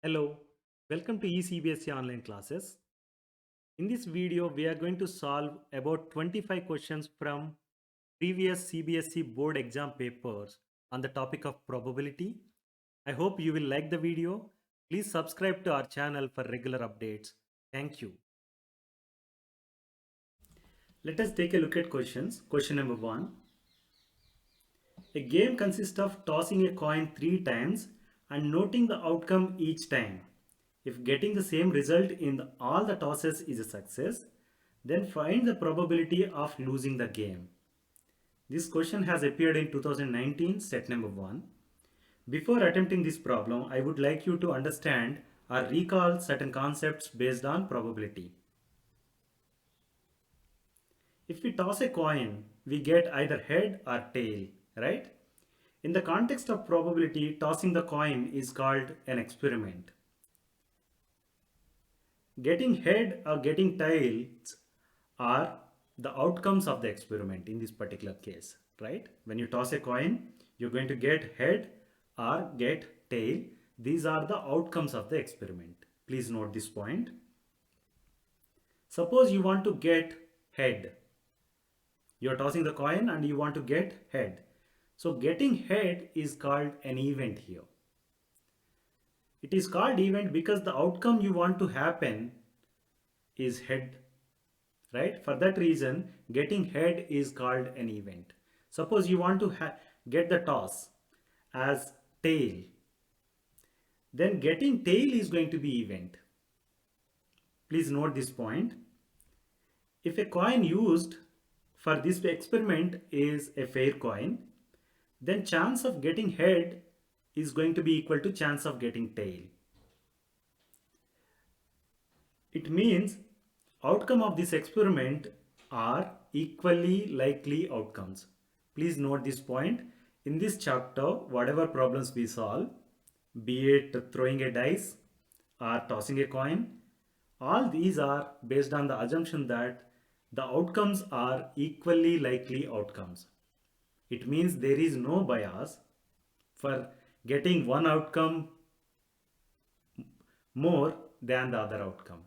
Hello, welcome to eCBSE online classes. In this video, we are going to solve about 25 questions from previous CBSE board exam papers on the topic of probability. I hope you will like the video. Please subscribe to our channel for regular updates. Thank you. Let us take a look at questions. Question number 1. A game consists of tossing a coin 3 times and noting the outcome each time. If getting the same result in all the tosses is a success, then find the probability of losing the game. This question has appeared in 2019 set number 1. Before attempting this problem, I would like you to understand or recall certain concepts based on probability. If we toss a coin, we get either head or tail, right? In the context of probability, tossing the coin is called an experiment. Getting head or getting tails are the outcomes of the experiment in this particular case, right? When you toss a coin, you're going to get head or get tail. These are the outcomes of the experiment. Please note this point. Suppose you want to get head. You're tossing the coin and you want to get head. So getting head is called an event here. It is called event because the outcome you want to happen is head, right? For that reason, getting head is called an event. Suppose you want to get the toss as tail, then getting tail is going to be event. Please note this point. If a coin used for this experiment is a fair coin, then chance of getting head is going to be equal to chance of getting tail. It means outcome of this experiment are equally likely outcomes. Please note this point. In this chapter, whatever problems we solve, be it throwing a dice or tossing a coin, all these are based on the assumption that the outcomes are equally likely outcomes. It means there is no bias for getting one outcome more than the other outcome.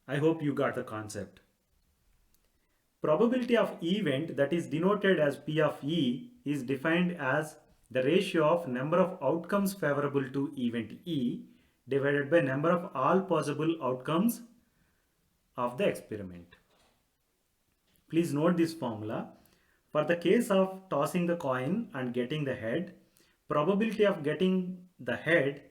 I hope you got the concept. Probability of event, that is denoted as P of E, is defined as the ratio of number of outcomes favorable to event E divided by number of all possible outcomes of the experiment. Please note this formula. For the case of tossing the coin and getting the head, probability of getting the head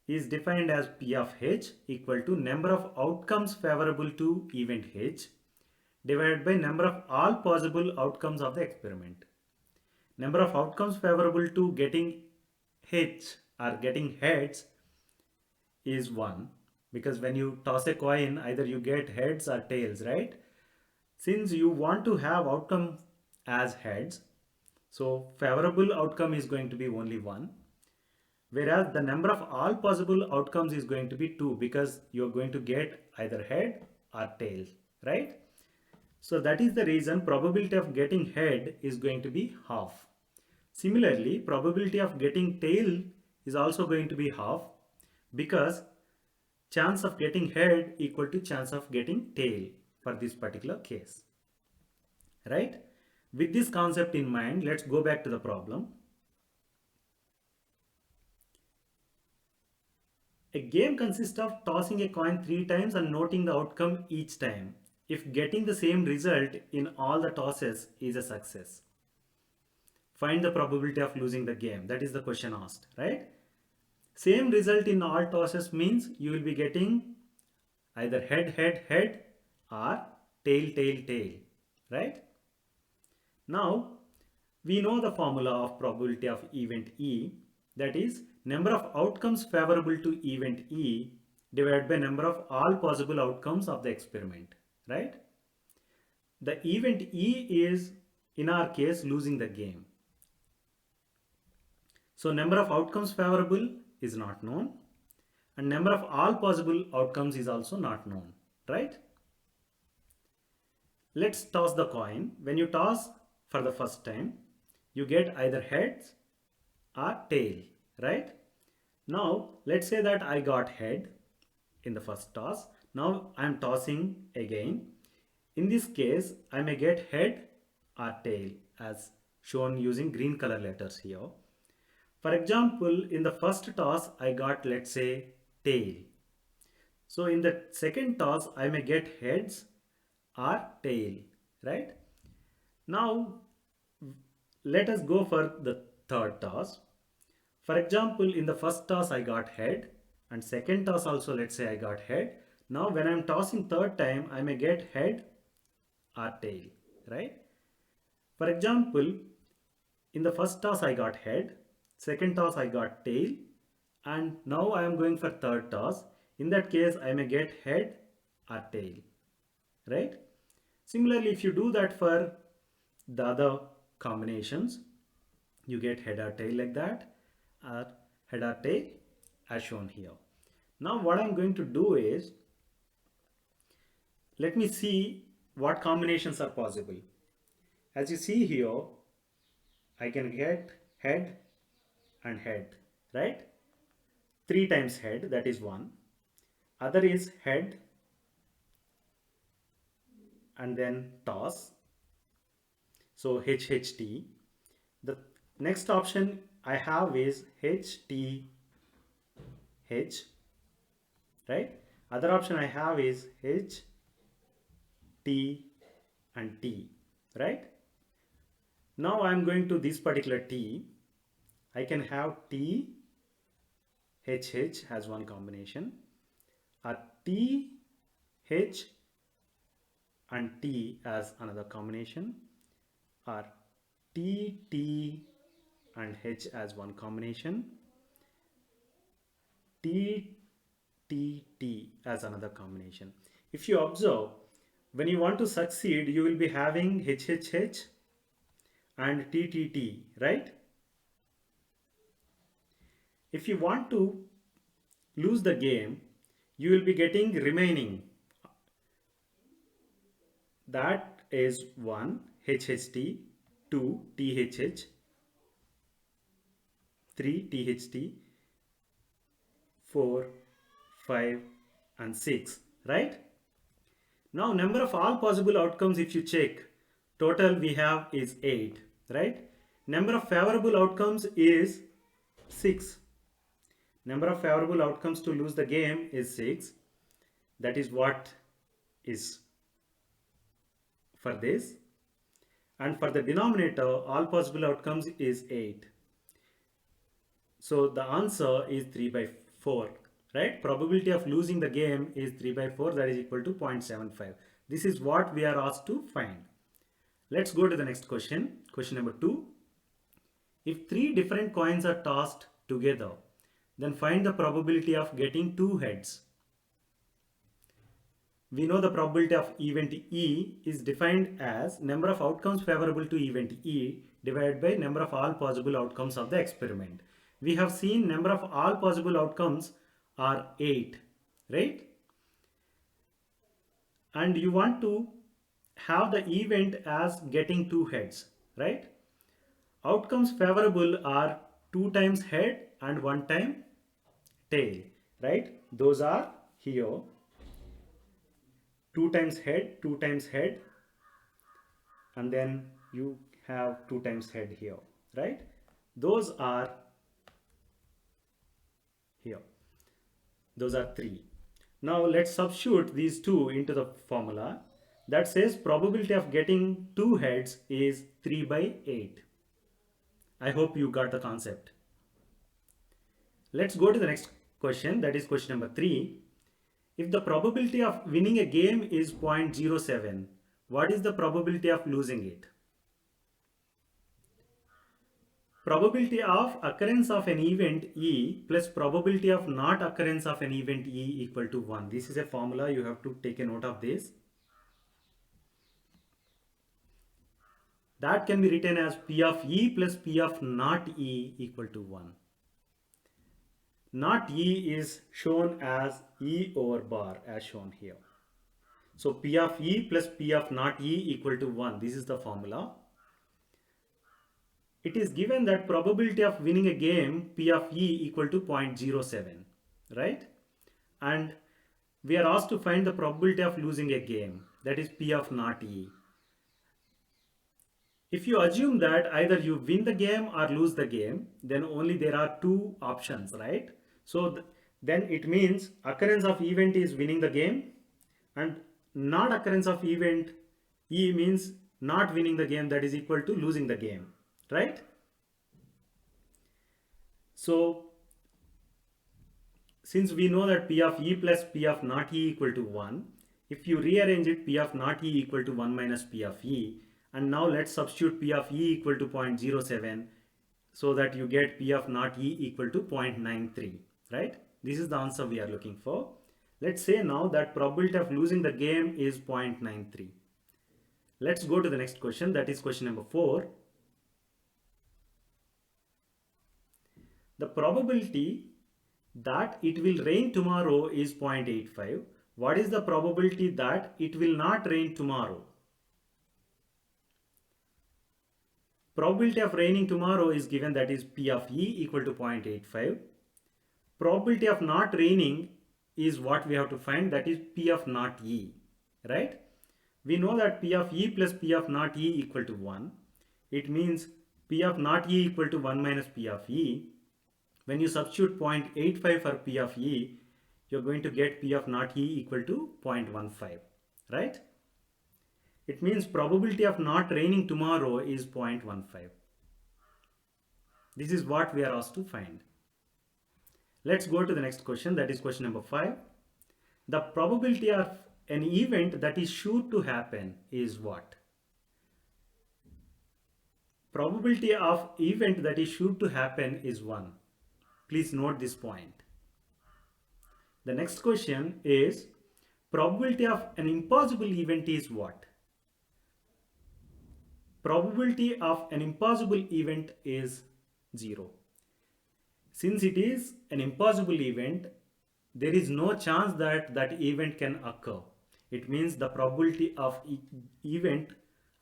is defined as P of H equal to number of outcomes favorable to event H divided by number of all possible outcomes of the experiment. Number of outcomes favorable to getting H or getting heads is 1, because when you toss a coin, either you get heads or tails, right? Since you want to have outcome as heads, so favorable outcome is going to be only 1, whereas the number of all possible outcomes is going to be 2, because you're going to get either head or tail, right? So that is the reason probability of getting head is going to be half. Similarly, probability of getting tail is also going to be half, because chance of getting head equal to chance of getting tail for this particular case, right? With this concept in mind, let's go back to the problem. A game consists of tossing a coin 3 times and noting the outcome each time. If getting the same result in all the tosses is a success, find the probability of losing the game. That is the question asked, right? Same result in all tosses means you will be getting either head, head, head or tail, tail, tail, right? Now, we know the formula of probability of event E, that is number of outcomes favorable to event E divided by number of all possible outcomes of the experiment, right? The event E is, in our case, losing the game. So number of outcomes favorable is not known, and number of all possible outcomes is also not known, right? Let's toss the coin. When you toss for the first time, you get either heads or tail, right? Now let's say that I got head in the first toss. Now I'm tossing again. In this case, I may get head or tail as shown using green color letters here. For example, in the first toss, I got, let's say, tail. So in the second toss, I may get heads or tail, right? Now, let us go for the third toss. For example, in the first toss, I got head, and second toss also, let's say I got head. Now, when I'm tossing third time, I may get head or tail, right? For example, in the first toss I got head, second toss I got tail, and now I am going for third toss. In that case, I may get head or tail, right? Similarly, if you do that for the other combinations, you get head or tail like that, or head or tail as shown here. Now what I'm going to do is, let me see what combinations are possible. As you see here, I can get head and head, right? 3 times head, that is 1. Other is head and then toss. So HHT. The next option I have is HTH, right? Other option I have is H, T and T, right? Now I am going to this particular T. I can have T, HH has one combination, or T, H and T as another combination, or T, T and H as one combination, T, T, T as another combination. If you observe, when you want to succeed, you will be having HHH and TTT, right? If you want to lose the game, you will be getting remaining. That is 1 HHT, 2 THH, 3 THT, 4, 5 and 6, right? Now number of all possible outcomes, if you check, total we have is 8, right? Number of favorable outcomes is 6. Number of favorable outcomes to lose the game is 6. That is what is for this. And for the denominator, all possible outcomes is 8. So the answer is 3 by 4, right? Probability of losing the game is 3 by 4, that is equal to 0.75. This is what we are asked to find. Let's go to the next question. Question number 2. If 3 different coins are tossed together, then find the probability of getting 2 heads. We know the probability of event E is defined as number of outcomes favorable to event E divided by number of all possible outcomes of the experiment. We have seen number of all possible outcomes are 8, right? And you want to have the event as getting 2 heads, right? Outcomes favorable are 2 times head and 1 time tail, right? Those are here. 2 times head, 2 times head, and then you have 2 times head here, right? Those are here. Those are 3. Now let's substitute these 2 into the formula. That says probability of getting 2 heads is 3 by 8. I hope you got the concept. Let's go to the next question, that is question number 3. If the probability of winning a game is 0.07, what is the probability of losing it? Probability of occurrence of an event E plus probability of not occurrence of an event E equal to 1. This is a formula, you have to take a note of this. That can be written as P of E plus P of not E equal to 1. Not E is shown as E over bar as shown here. So P of E plus P of not E equal to 1. This is the formula. it is given that probability of winning a game P of E equal to 0.07, right? And we are asked to find the probability of losing a game, that is P of not E. If you assume that either you win the game or lose the game, then only there are two options, right? So then it means occurrence of event is winning the game, and not occurrence of event E means not winning the game, that is equal to losing the game, right? So since we know that P of E plus P of not E equal to 1, if you rearrange it, P of not E equal to 1 minus P of E, and now let's substitute P of E equal to 0.07, so that you get P of not E equal to 0.93, right? This is the answer we are looking for. Let's say now that probability of losing the game is 0.93. Let's go to the next question, that is question number 4. The probability that it will rain tomorrow is 0.85. What is the probability that it will not rain tomorrow? Probability of raining tomorrow is given, that is P of E equal to 0.85. Probability of not raining is what we have to find, that is P of not E, right? We know that P of E plus P of not E equal to 1. It means P of not E equal to 1 minus P of E. When you substitute 0.85 for P of E, you're going to get P of not E equal to 0.15, right? It means probability of not raining tomorrow is 0.15. This is what we are asked to find. Let's go to the next question, that is question number 5. The probability of an event that is sure to happen is what? Probability of event that is sure to happen is 1. Please note this point. The next question is, probability of an impossible event is what? Probability of an impossible event is 0. Since it is an impossible event, there is no chance that that event can occur. It means the probability of event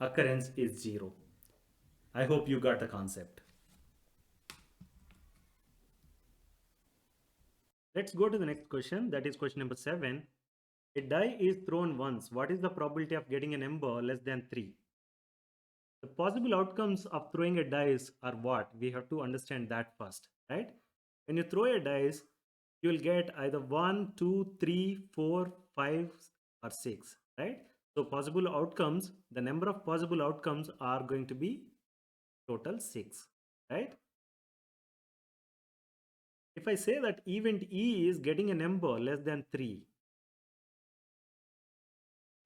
occurrence is 0. I hope you got the concept. Let's go to the next question, that is question number 7. A die is thrown once. What is the probability of getting a number less than 3? The possible outcomes of throwing a dice are what? We have to understand that first, right? When you throw a dice, you will get either 1, 2, 3, 4, 5, or 6, right? So possible outcomes, the number of possible outcomes are going to be total 6, right? If I say that event E is getting a number less than 3,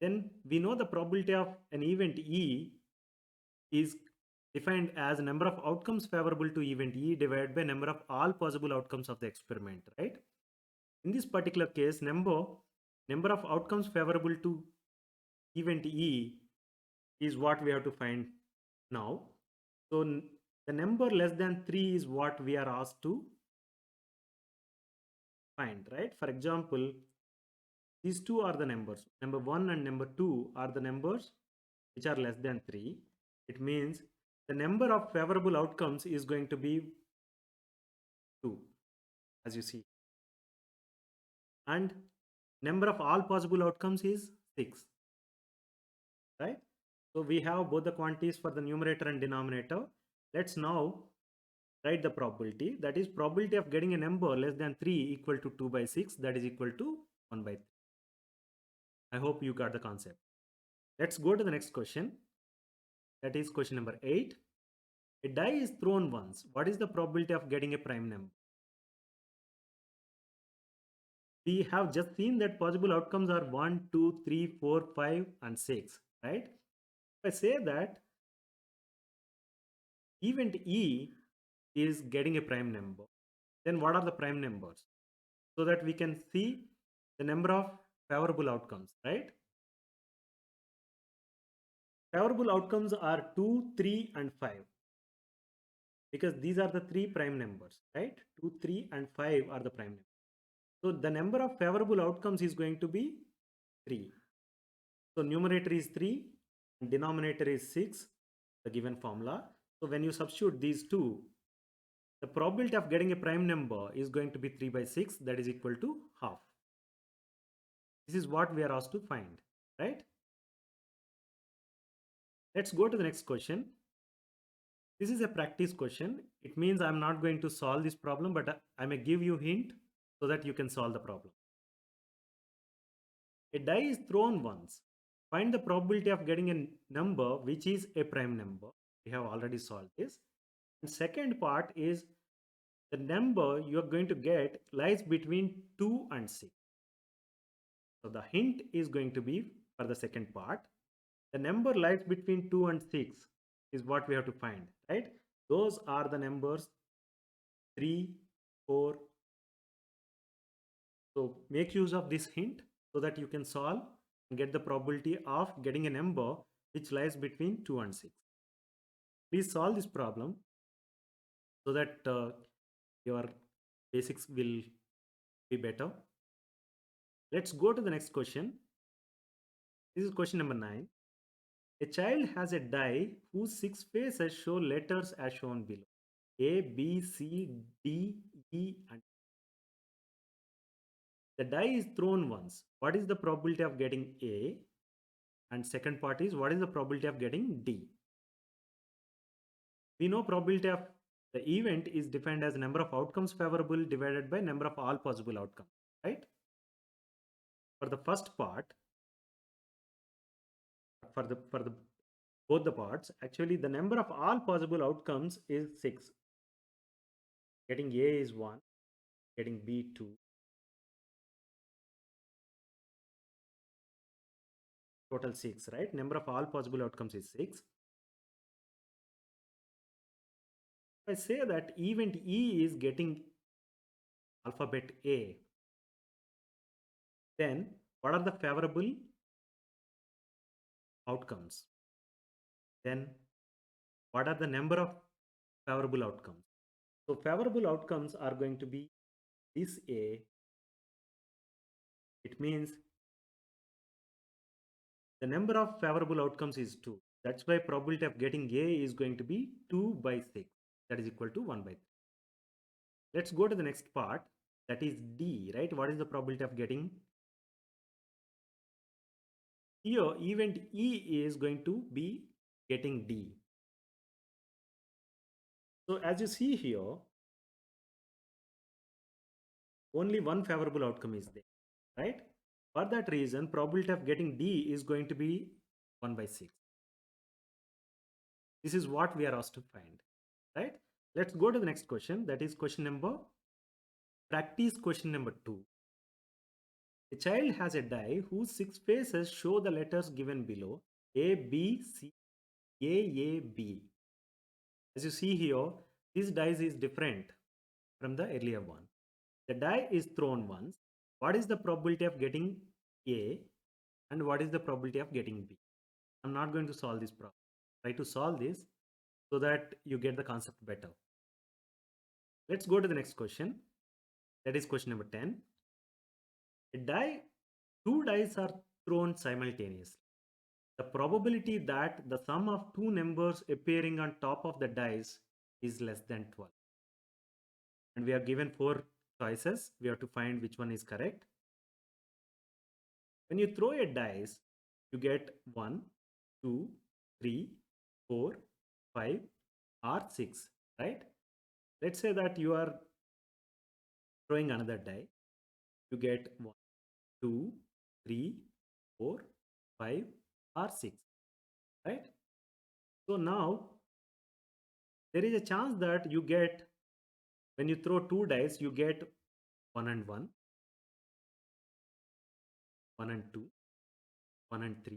then we know the probability of an event E is defined as number of outcomes favorable to event E divided by number of all possible outcomes of the experiment, right? In this particular case, number of outcomes favorable to event E is what we have to find now. So the number less than 3 is what we are asked to find, right? For example, these two are the numbers. Number 1 and number 2 are the numbers which are less than 3. It means the number of favorable outcomes is going to be 2, as you see. And number of all possible outcomes is 6, right? So we have both the quantities for the numerator and denominator. Let's now write the probability. That is probability of getting a number less than 3 equal to 2 by 6. That is equal to 1 by 3. I hope you got the concept. Let's go to the next question. That is question number 8. A die is thrown once. What is the probability of getting a prime number? We have just seen that possible outcomes are 1, 2, 3, 4, 5, and 6, right? If I say that event E is getting a prime number, then what are the prime numbers? So that we can see the number of favorable outcomes, right? Favorable outcomes are 2, 3, and 5. Because these are the 3 prime numbers, right? 2, 3, and 5 are the prime numbers. So the number of favorable outcomes is going to be 3. So numerator is 3 and denominator is 6, the given formula. So when you substitute these two, the probability of getting a prime number is going to be 3 by 6, that is equal to half. This is what we are asked to find, right? Let's go to the next question. This is a practice question. It means I'm not going to solve this problem, but I may give you hint so that you can solve the problem. A die is thrown once. Find the probability of getting a number which is a prime number. We have already solved this. And second part is the number you are going to get lies between 2 and 6. So the hint is going to be for the second part. The number lies between 2 and 6 is what we have to find, right? Those are the numbers 3, 4. So make use of this hint so that you can solve and get the probability of getting a number which lies between 2 and 6. Please solve this problem so that your basics will be better. Let's go to the next question. This is question number 9. A child has a die whose 6 faces show letters as shown below. A, B, C, D, E, and the die is thrown once. What is the probability of getting A? And second part is what is the probability of getting D? We know probability of the event is defined as number of outcomes favorable divided by number of all possible outcomes, right? For the first part, for the both the parts, actually the number of all possible outcomes is 6. Getting A is 1, getting B 2, total 6, right? Number of all possible outcomes is 6. If I say that event E is getting alphabet A, then what are the favorable outcomes? Then what are the number of favorable outcomes? So favorable outcomes are going to be this A. It means the number of favorable outcomes is 2. That's why probability of getting A is going to be 2 by 6. That is equal to 1 by 3. Let's go to the next part. That is D, right? What is the probability of getting? Here, event E is going to be getting D. So as you see here, only one favorable outcome is there, right? For that reason, probability of getting D is going to be 1 by 6. This is what we are asked to find, right? Let's go to the next question. That is practice question number 2. A child has a die whose 6 faces show the letters given below: A, B, C, A, B. As you see here, this dice is different from the earlier one. The die is thrown once. What is the probability of getting A and what is the probability of getting B? I'm not going to solve this problem. Try to solve this so that you get the concept better. Let's go to the next question. That is question number 10. Two dice are thrown simultaneously. The probability that the sum of two numbers appearing on top of the dice is less than 12. And we are given 4 choices. We have to find which one is correct. When you throw a dice, you get 1, 2, 3, 4, 5, or 6, right? Let's say that you are throwing another die. You get 1, 2, 3, 4, 5, or 6, right? So now there is a chance that you get, when you throw 2 dice, you get 1 and 1, 1 and 2, 1 and 3,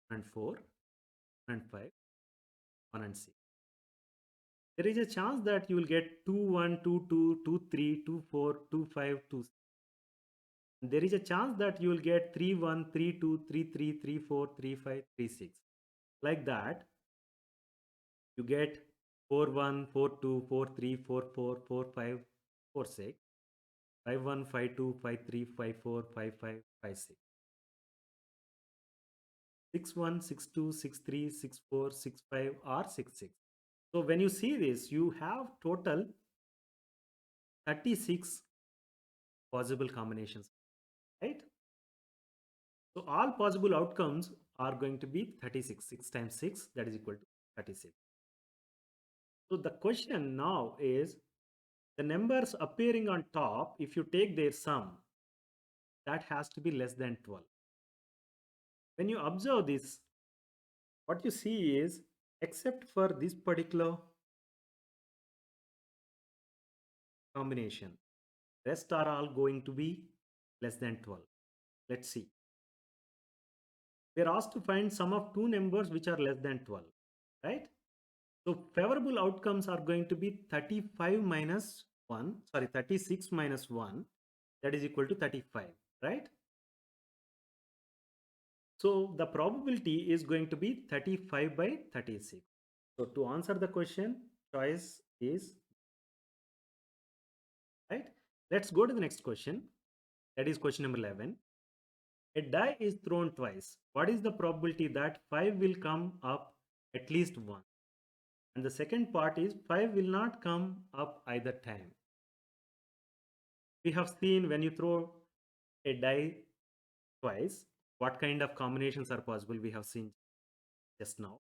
1 and 4, 1 and 5, 1 and 6. There is a chance that you will get 2, 1, 2, 2, 2, 3, 2, 4, 2, 5, 2, 6. And there is a chance that you will get 3, 1, 3, 2, 3, 3, 3, 4, 3, 5, 3, 6. Like that, you get 4, 1, 4, 2, 4, 3, 4, 4, 4, 5, 4, 6, 5, 1, 5, 2, 5, 3, 5, 4, 5, 5, 5, 6. 6, 1, 6, 2, 6, 3, 6, 4, 6, 5, or 6, 6. So when you see this, you have total 36 possible combinations, right? So all possible outcomes are going to be 36. 6 times 6, that is equal to 36. So the question now is, the numbers appearing on top, if you take their sum, that has to be less than 12. When you observe this, what you see is, except for this particular combination, rest are all going to be less than 12. Let's see. We are asked to find sum of two numbers which are less than 12, right? So favorable outcomes are going to be 35 minus 1, sorry, 36 minus 1, that is equal to 35, right? So the probability is going to be 35 by 36. So to answer the question, choice is right. Let's go to the next question. That is question number 11. A die is thrown twice. What is the probability that 5 will come up at least once? And the second part is 5 will not come up either time. We have seen when you throw a die twice, what kind of combinations are possible, we have seen just now.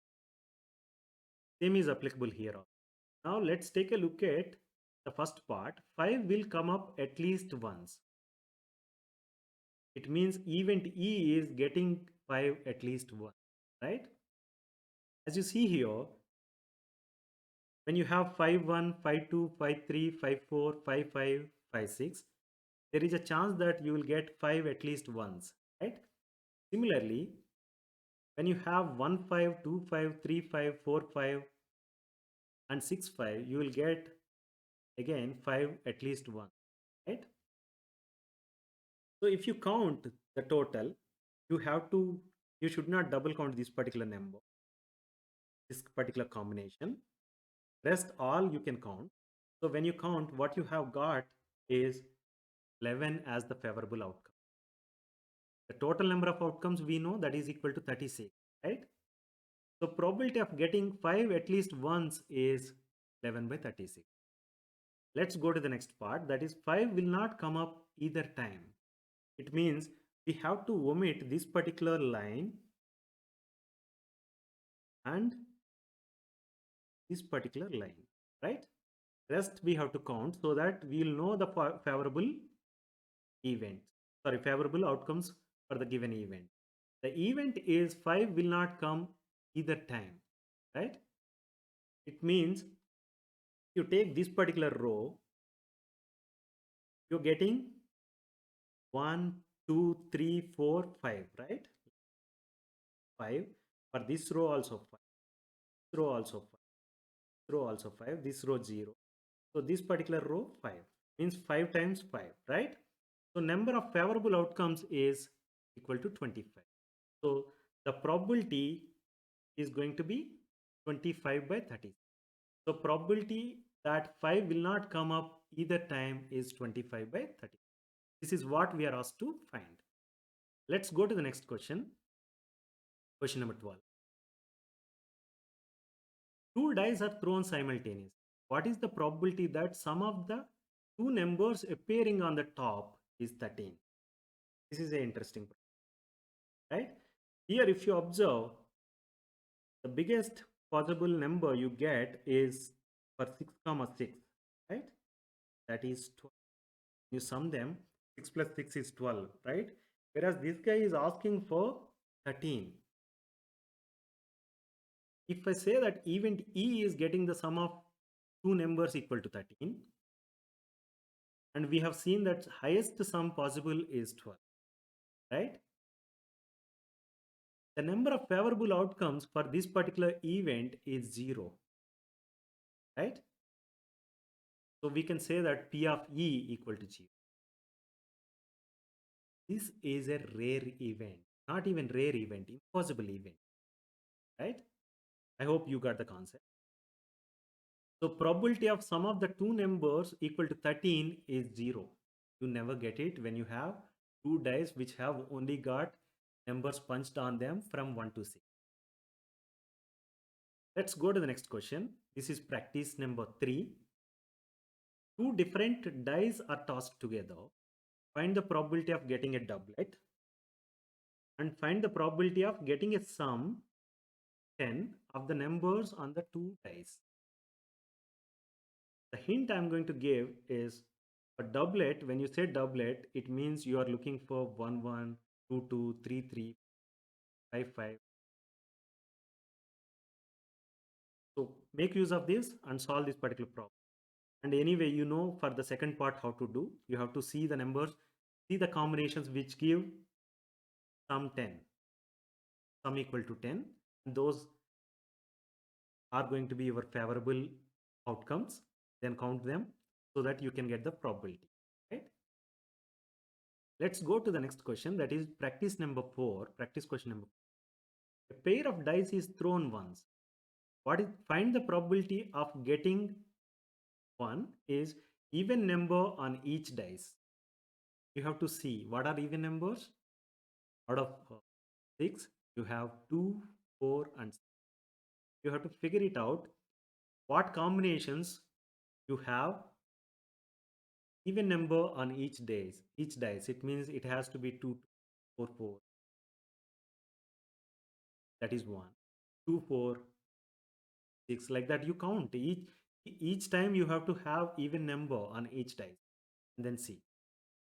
Same is applicable here also. Now let's take a look at the first part. 5 will come up at least once. It means event E is getting 5 at least once, right? As you see here, when you have 5 1, 5 2, 5 3, 5 4, 5 5, 5 6, there is a chance that you will get 5 at least once, right? Similarly, when you have 1 5, 2 5, 3 5, 4 5, and 6 5, you will get again 5 at least once, right? So if you count the total, you should not double count this particular number, this particular combination. Rest all you can count. So when you count, what you have got is 11 as the favorable outcome. The total number of outcomes we know, that is equal to 36, right? So probability of getting 5 at least once is 11 by 36. Let's go to the next part. That is 5 will not come up either time. It means we have to omit this particular line and this particular line, right? Rest we have to count so that we will know the favorable event, sorry, favorable outcomes for the given event. The event is 5 will not come either time, right? It means you take this particular row, you're getting 1, 2, 3, 4, 5, right? 5 for this row also 5, this row also 5, this row also 5, this row 0. So this particular row 5 means 5 times 5, right? So number of favorable outcomes is equal to 25. So the probability is going to be 25 by 30. So probability that 5 will not come up either time is 25 by 30. This is what we are asked to find. Let's go to the next question. Question number 12. Two dice are thrown simultaneously. What is the probability that sum of the two numbers appearing on the top is 13? This is an interesting problem, right? Here, if you observe, the biggest possible number you get is for 6 comma 6, right? That is 12. You sum them, 6 plus 6 is 12, right? Whereas this guy is asking for 13. If I say that event E is getting the sum of two numbers equal to 13, and we have seen that highest sum possible is 12, right? The number of favorable outcomes for this particular event is 0, right? So we can say that P of E equal to 0. This is a rare event, not even rare event, impossible event, right? I hope you got the concept. So probability of sum of the two numbers equal to 13 is 0. You never get it when you have two dice which have only got numbers punched on them from 1 to 6. Let's go to the next question. This is practice number 3. Two different dice are tossed together. Find the probability of getting a doublet and find the probability of getting a sum 10 of the numbers on the two dice. The hint I'm going to give is a doublet. When you say doublet, it means you are looking for 1 1, 2 2, 3 3, 5 5. So make use of this and solve this particular problem. And anyway, you know for the second part how to do. You have to see the numbers, see the combinations which give sum 10, sum equal to 10. And those are going to be your favorable outcomes. Then count them so that you can get the probability. Right? Let's go to the next question. That is practice number 4. Practice question number 4. A pair of dice is thrown once. Find the probability of getting one is even number on each dice. You have to see what are even numbers. Out of 6, you have 2, 4, and 6. You have to figure it out what combinations you have even number on each dice. It means it has to be 2, 4, 4. That is 1. 2, 4, 6. Like that you count. Each time you have to have even number on each dice. And then see.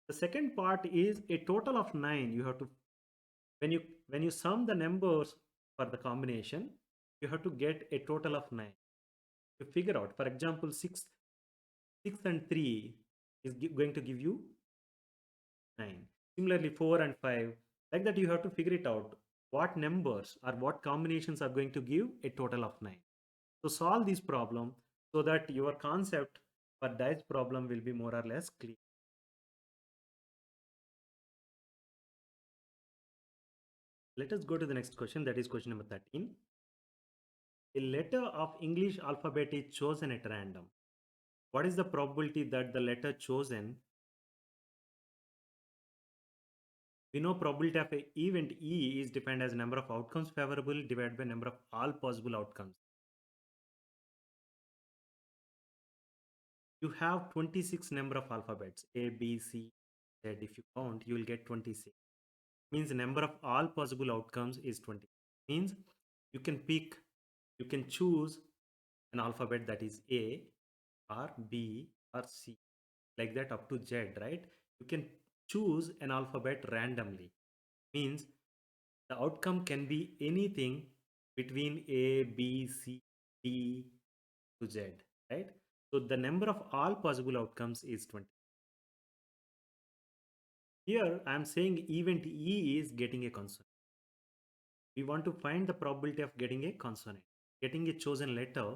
The second part is a total of 9. You have to when you sum the numbers for the combination, you have to get a total of 9. You figure out, for example, 6 and 3 is going to give you 9. Similarly, 4 and 5, like that you have to figure it out what numbers or what combinations are going to give a total of 9. So solve this problem so that your concept for dice problem will be more or less clear. Let us go to the next question, that is question number 13. A letter of English alphabet is chosen at random. What is the probability that the letter chosen? We know probability of a event E is defined as number of outcomes favorable divided by number of all possible outcomes. You have 26 number of alphabets A, B, C, Z. If you count, you will get 26. Means the number of all possible outcomes is 20. Means you can choose an alphabet that is A or B or C, like that up to Z, right? You can choose an alphabet randomly. Means the outcome can be anything between A, B, C, D to Z, right? So the number of all possible outcomes is 20. Here I am saying event E is getting a consonant. We want to find the probability of getting a consonant, getting a chosen letter,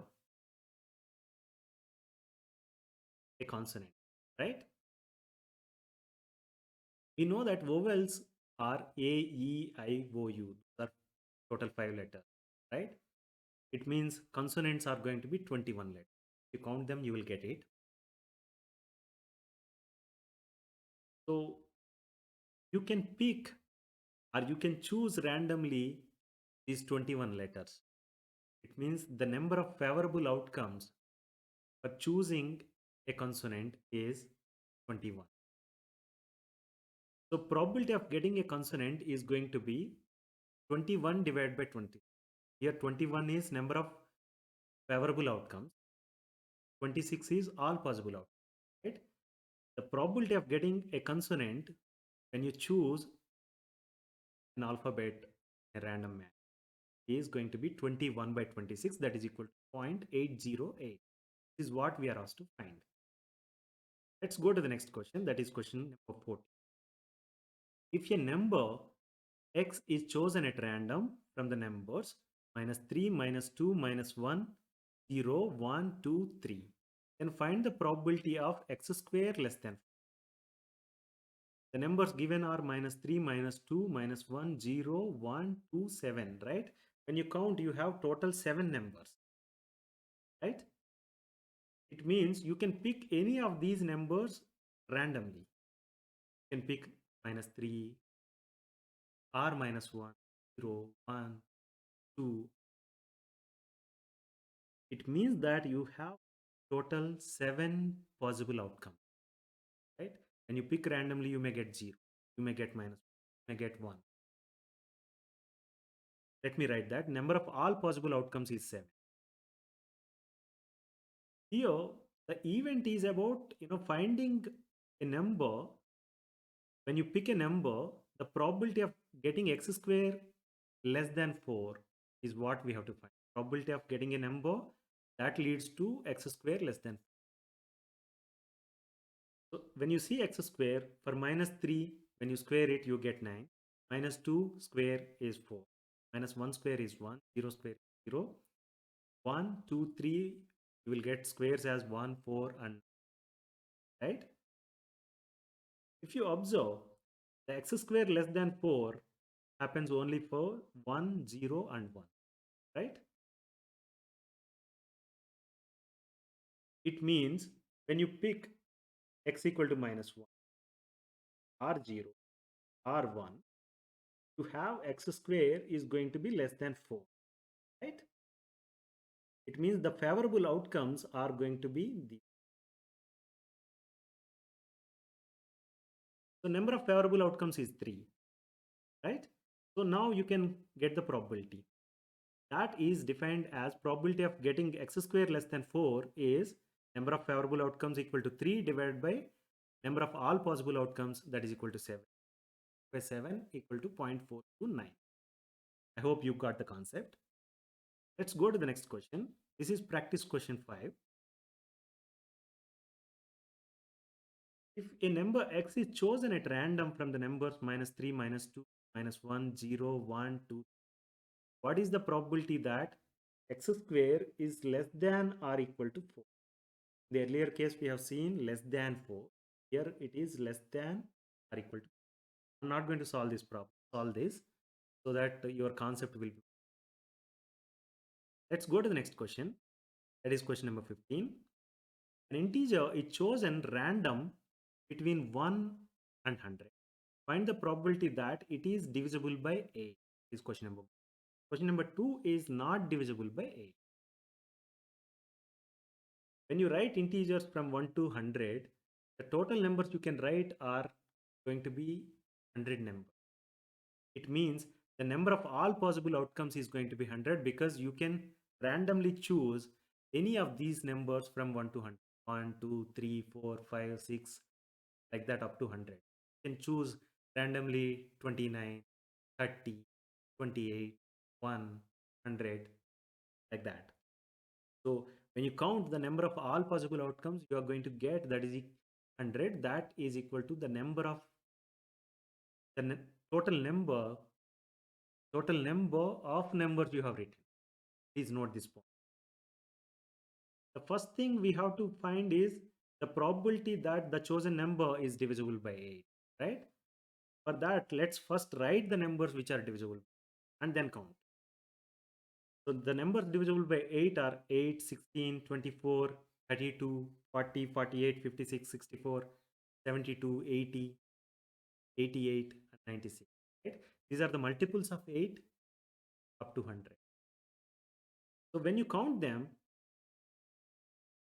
a consonant, right? We know that vowels are A, E, I, O, U. Those are total 5 letters, right? It means consonants are going to be 21 letters. If you count them, you will get it. So you can pick or you can choose randomly these 21 letters. It means the number of favorable outcomes for choosing a consonant is 21. So probability of getting a consonant is going to be 21 divided by 20. Here 21 is number of favorable outcomes. 26 is all possible outcomes, right? The probability of getting a consonant when you choose an alphabet in a random manner is going to be 21 by 26, that is equal to 0.808. This is what we are asked to find. Let's go to the next question, that is question number 14. If a number x is chosen at random from the numbers -3, -2, -1, 0, 1, 2, 3, then find the probability of x square less than 4. The numbers given are -3, -2, -1, 0, 1, 2, 7, right? When you count, you have total 7 numbers, right? It means you can pick any of these numbers randomly. You can pick -3 or -1, 0, 1, 2. it means that you have total 7 possible outcomes, right? When you pick randomly, you may get 0, you may get minus, you may get 1. Let me write that. Number of all possible outcomes is 7. Here, the event is about, finding a number. When you pick a number, the probability of getting x square less than 4 is what we have to find. Probability of getting a number that leads to x square less than 4. So when you see x square for minus 3, when you square it, you get 9. Minus 2 square is 4. Minus 1 square is 1. 0 square is 0. 1, 2, 3, you will get squares as 1, 4, and right? If you observe, the x square less than 4 happens only for 1, 0, and 1, right? It means when you pick x equal to minus 1, or 0, or 1, you have x square is going to be less than 4, right? It means the favorable outcomes are going to be the. So number of favorable outcomes is 3, right? So now you can get the probability. That is defined as probability of getting x square less than 4 is number of favorable outcomes equal to 3 divided by number of all possible outcomes, that is equal to 7. By 7 equal to 0.429. I hope you got the concept. Let's go to the next question. This is practice question 5. If a number x is chosen at random from the numbers minus 3, minus 2, minus 1, 0, 1, 2, what is the probability that x square is less than or equal to 4? In the earlier case, we have seen less than 4. Here it is less than or equal to. I'm not going to solve this problem. Solve this so that your concept will be. Let's go to the next question. That is question number 15. An integer is chosen random between 1 and 100. Find the probability that it is divisible by 8 is question number 1. Question number 2 is not divisible by 8. When you write integers from 1 to 100, the total numbers you can write are going to be 100 numbers. It means the number of all possible outcomes is going to be 100 because you can randomly choose any of these numbers from 1 to 100. 1, 2, 3, 4, 5, 6, like that up to 100. You can choose randomly 29, 30, 28, 1, 100, like that. So when you count the number of all possible outcomes, you are going to get that is 100. That is equal to the number of the total number of numbers you have written. Please note this point. The first thing we have to find is the probability that the chosen number is divisible by 8, right? For that, let's first write the numbers which are divisible and then count. So the numbers divisible by 8 are 8, 16, 24, 32, 40, 48, 56, 64, 72, 80, 88, and 96. Right? These are the multiples of 8 up to 100. So when you count them,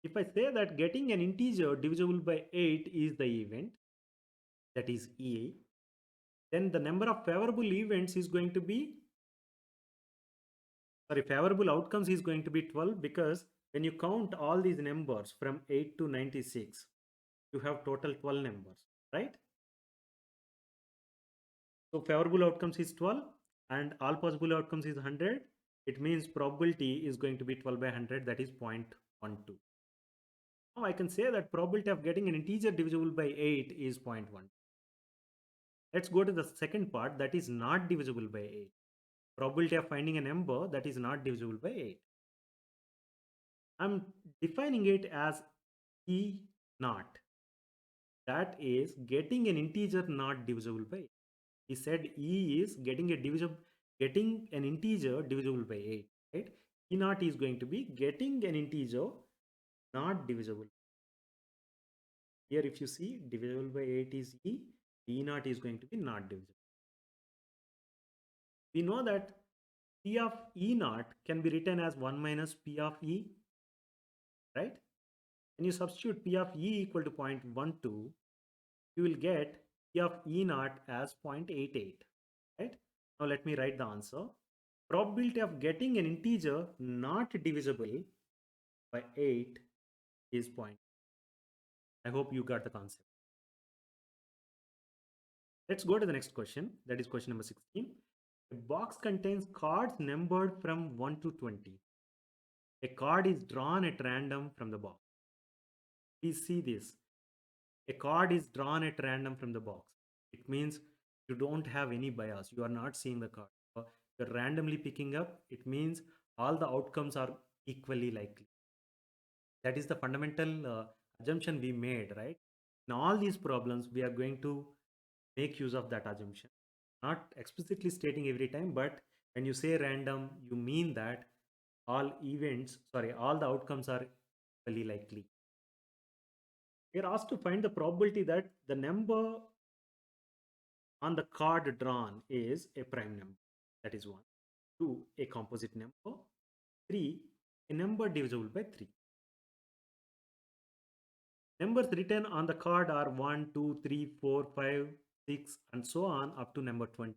if I say that getting an integer divisible by 8 is the event, that is E, then the number of favorable events is going to be, favorable outcomes is going to be 12 because when you count all these numbers from 8 to 96, you have total 12 numbers, right? So favorable outcomes is 12 and all possible outcomes is 100. It means probability is going to be 12 by 100, that is 0.12. Now I can say that probability of getting an integer divisible by 8 is 0.1. Let's go to the second part, that is not divisible by 8. Probability of finding a number that is not divisible by 8. I'm defining it as E naught. That is getting an integer not divisible by 8. He said E is getting an integer divisible by 8, right? E naught is going to be getting an integer not divisible. Here if you see divisible by 8 is E, E naught is going to be not divisible. We know that P of E naught can be written as 1 minus P of E. right? When you substitute P of E equal to 0.12, you will get P of E naught as 0.88, right? Now let me write the answer. Probability of getting an integer not divisible by 8 is 0. I hope you got the concept. Let's go to the next question. That is question number 16. A box contains cards numbered from 1 to 20. A card is drawn at random from the box. Please see this. A card is drawn at random from the box. It means you don't have any bias. You are not seeing the card. You're randomly picking up. It means all the outcomes are equally likely. That is the fundamental assumption we made, right? In all these problems, we are going to make use of that assumption. Not explicitly stating every time, but when you say random, you mean that all all the outcomes are equally likely. We are asked to find the probability that the number on the card drawn is a prime number. That is 1. 2, a composite number. 3, a number divisible by 3. Numbers written on the card are 1, 2, 3, 4, 5, 6, and so on up to number 20.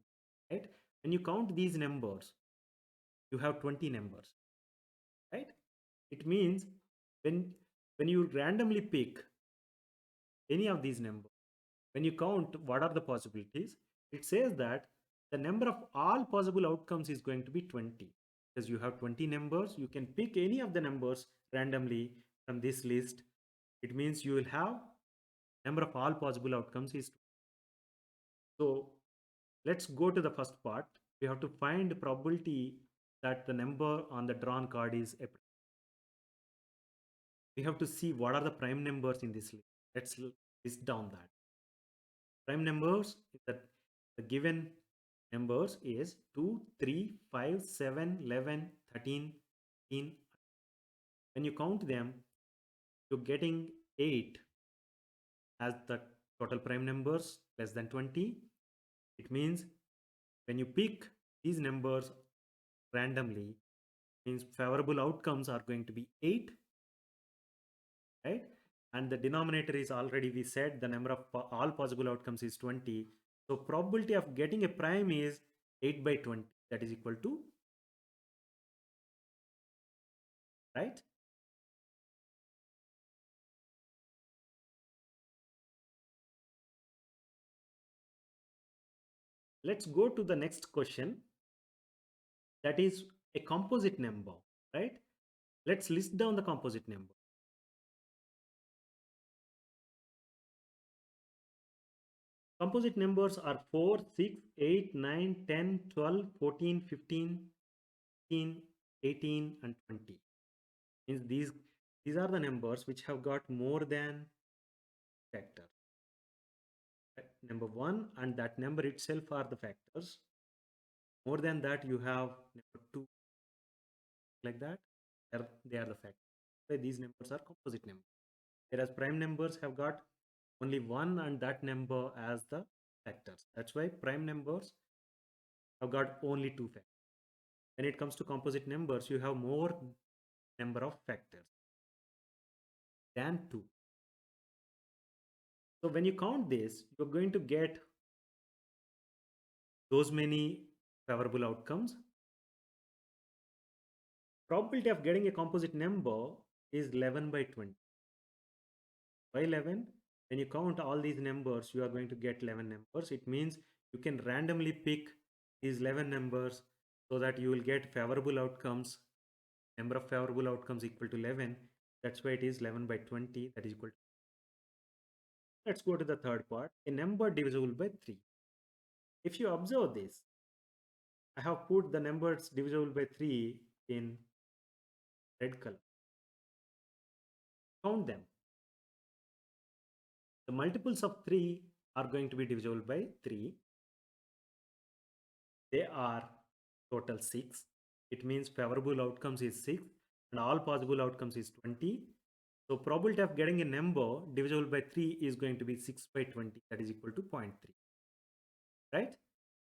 Right? When you count these numbers, you have 20 numbers. Right? It means when you randomly pick any of these numbers, when you count what are the possibilities, it says that the number of all possible outcomes is going to be 20. Because you have 20 numbers, you can pick any of the numbers randomly from this list. It means you will have number of all possible outcomes is 20. So let's go to the first part. We have to find the probability that the number on the drawn card is a prime. We have to see what are the prime numbers in this list. Let's list down that. Prime numbers is that the given numbers is 2, 3, 5, 7, 11, 13, 15. When you count them, you're getting 8 as the total prime numbers less than 20. It means when you pick these numbers randomly, means favorable outcomes are going to be 8, right? And the denominator is already, we said the number of all possible outcomes is 20. So probability of getting a prime is 8 by 20. That is equal to, right? Let's go to the next question. That is a composite number, right? Let's list down the composite number. Composite numbers are 4, 6, 8, 9, 10, 12, 14, 15, 16, 18, and 20. Means these are the numbers which have got more than factor. Number 1 and that number itself are the factors. More than that, you have number 2, like that. They are the factors. So these numbers are composite numbers. Whereas prime numbers have got only 1 and that number as the factors. That's why prime numbers have got only 2 factors. When it comes to composite numbers, you have more number of factors than 2. So when you count this, you're going to get those many favorable outcomes. Probability of getting a composite number is 11 by 20. By 11, when you count all these numbers, you are going to get 11 numbers. It means you can randomly pick these 11 numbers so that you will get favorable outcomes. Number of favorable outcomes equal to 11. That's why it is 11 by 20. That is equal to. Let's go to the third part. A number divisible by 3. If you observe this, I have put the numbers divisible by 3 in red color. Count them. The multiples of 3 are going to be divisible by 3. They are total 6. It means favorable outcomes is 6 and all possible outcomes is 20. So probability of getting a number divisible by 3 is going to be 6 by 20. That is equal to 0.3. Right?